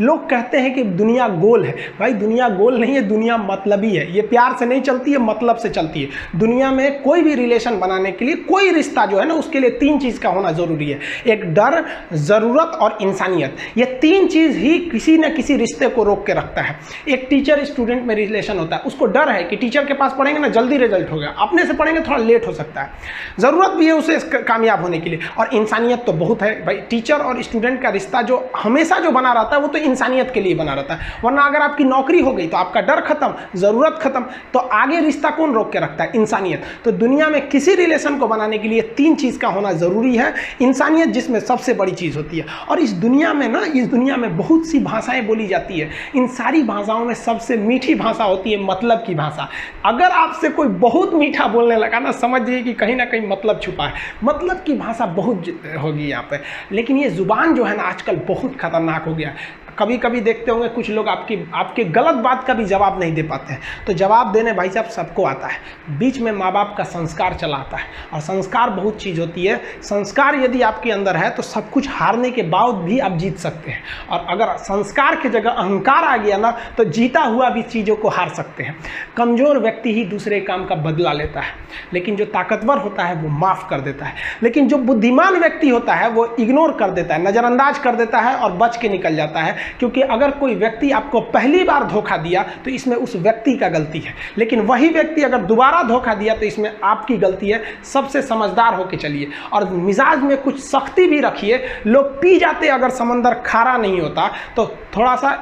लोग कहते हैं कि दुनिया गोल है। भाई दुनिया गोल नहीं है, दुनिया मतलबी है। ये प्यार से नहीं चलती है, मतलब से चलती है। दुनिया में कोई भी रिलेशन बनाने के लिए, कोई रिश्ता जो है ना, उसके लिए 3 चीज़ का होना ज़रूरी है। एक डर, ज़रूरत और इंसानियत। ये 3 चीज़ ही किसी न किसी रिश्ते को रोक के रखता है। एक टीचर स्टूडेंट में रिलेशन होता है, उसको डर है कि टीचर के पास पढ़ेंगे ना जल्दी रिजल्ट होगा, अपने से पढ़ेंगे थोड़ा लेट हो सकता है। ज़रूरत भी है उसे कामयाब होने के लिए, और इंसानियत तो बहुत है भाई। टीचर और स्टूडेंट का रिश्ता जो हमेशा जो बना रहता है वो तो इंसानियत के लिए बना रहता है। वरना अगर आपकी नौकरी हो गई तो आपका डर खत्म, ज़रूरत खत्म, तो आगे रिश्ता कौन रोक के रखता है? इंसानियत। तो दुनिया में किसी रिलेशन को बनाने के लिए 3 चीज़ का होना ज़रूरी है। इंसानियत जिसमें सबसे बड़ी चीज़ होती है। और इस दुनिया में ना, इस दुनिया में बहुत सी भाषाएं बोली जाती है। इन सारी भाषाओं में सबसे मीठी भाषा होती है मतलब की भाषा। अगर आपसे कोई बहुत मीठा बोलने लगा ना, समझिए कि कहीं ना कहीं मतलब छुपा है। मतलब की भाषा बहुत होगी यहाँ पे। लेकिन ये जुबान जो है ना आजकल बहुत खतरनाक हो गया। कभी कभी देखते होंगे कुछ लोग आपके गलत बात का भी जवाब नहीं दे पाते हैं। तो जवाब देने भाई साहब सबको आता है। बीच में माँ बाप का संस्कार चला आता है, और संस्कार बहुत चीज़ होती है। संस्कार यदि आपके अंदर है तो सब कुछ हारने के बाद भी आप जीत सकते हैं। और अगर संस्कार की जगह अहंकार आ गया ना, तो जीता हुआ भी चीज़ों को हार सकते हैं। कमज़ोर व्यक्ति ही दूसरे काम का बदला लेता है, लेकिन जो ताकतवर होता है वो माफ़ कर देता है। लेकिन जो बुद्धिमान व्यक्ति होता है वो इग्नोर कर देता है, नज़रअंदाज कर देता है और बच के निकल जाता है। क्योंकि अगर कोई व्यक्ति आपको पहली बार धोखा दिया तो इसमें उस व्यक्ति का गलती है, लेकिन वही व्यक्ति अगर दोबारा धोखा दिया तो इसमें आपकी गलती है। सबसे समझदार होके चलिए, और मिजाज में कुछ सख्ती भी रखिए। लोग पी जाते अगर समंदर खारा नहीं होता, तो थोड़ा सा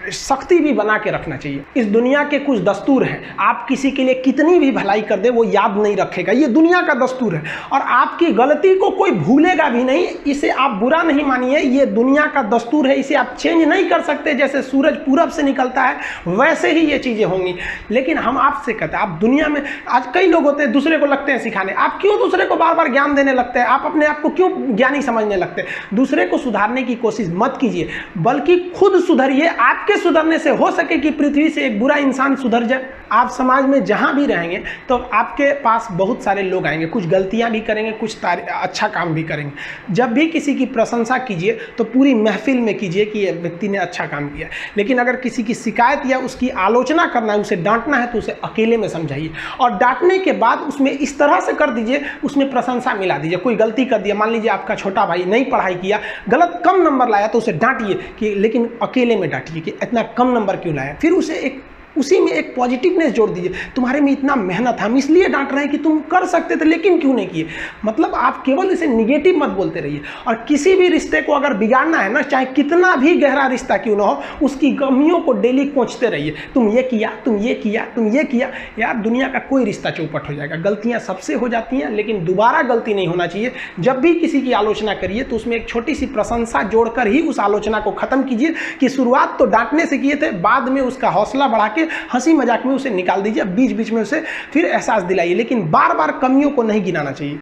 सख्ती भी बना के रखना चाहिए। इस दुनिया के कुछ दस्तूर हैं, आप किसी के लिए कितनी भी भलाई कर दे वो याद नहीं रखेगा। ये दुनिया का दस्तूर है, और आपकी गलती को कोई भूलेगा भी नहीं। इसे आप बुरा नहीं मानिए, ये दुनिया का दस्तूर है, इसे आप चेंज नहीं कर सकते। जैसे सूरज पूरब से निकलता है वैसे ही ये चीज़ें होंगी। लेकिन हम आपसे कहते हैं, आप दुनिया में आज कई लोग होते हैं दूसरे को लगते हैं सिखाने। आप क्यों दूसरे को बार बार ज्ञान देने लगते हैं? आप अपने आप को क्यों ज्ञानी समझने लगते हैं? दूसरे को सुधारने की कोशिश मत कीजिए, बल्कि खुद सुधरिए। आपके सुधरने से हो सके कि पृथ्वी से एक बुरा इंसान सुधर जाए। आप समाज में जहां भी रहेंगे तो आपके पास बहुत सारे लोग आएंगे, कुछ गलतियां भी करेंगे, कुछ अच्छा काम भी करेंगे। जब भी किसी की प्रशंसा कीजिए तो पूरी महफिल में कीजिए कि ये व्यक्ति ने अच्छा काम किया। लेकिन अगर किसी की शिकायत या उसकी आलोचना करना है, उसे डांटना है, तो उसे अकेले में समझाइए, और डांटने के बाद उसमें इस तरह से कर दीजिए, उसमें प्रशंसा मिला दीजिए। कोई गलती कर दिया, मान लीजिए आपका छोटा भाई नहीं पढ़ाई किया, गलत कम नंबर लाया, तो उसे डांटिए कि, लेकिन अकेले में डांटिए कि इतना कम नंबर क्यों लाया। फिर उसे उसी में एक पॉजिटिवनेस जोड़ दीजिए। तुम्हारे में इतना मेहनत, हम इसलिए डांट रहे हैं कि तुम कर सकते थे लेकिन क्यों नहीं किए। मतलब आप केवल इसे निगेटिव मत बोलते रहिए। और किसी भी रिश्ते को अगर बिगाड़ना है ना, चाहे कितना भी गहरा रिश्ता क्यों ना हो, उसकी कमियों को डेली कोंचते रहिए। तुम ये किया, तुम ये किया, तुम ये किया। यार दुनिया का कोई रिश्ता चौपट हो जाएगा। गलतियां सबसे हो जाती हैं, लेकिन दोबारा गलती नहीं होना चाहिए। जब भी किसी की आलोचना करिए तो उसमें एक छोटी सी प्रशंसा जोड़कर ही उस आलोचना को खत्म कीजिए। कि शुरुआत तो डांटने से किए थे, बाद में उसका हौसला बढ़ा के हंसी मजाक में उसे निकाल दीजिए। बीच बीच में उसे फिर एहसास दिलाइए, लेकिन बार बार कमियों को नहीं गिनाना चाहिए।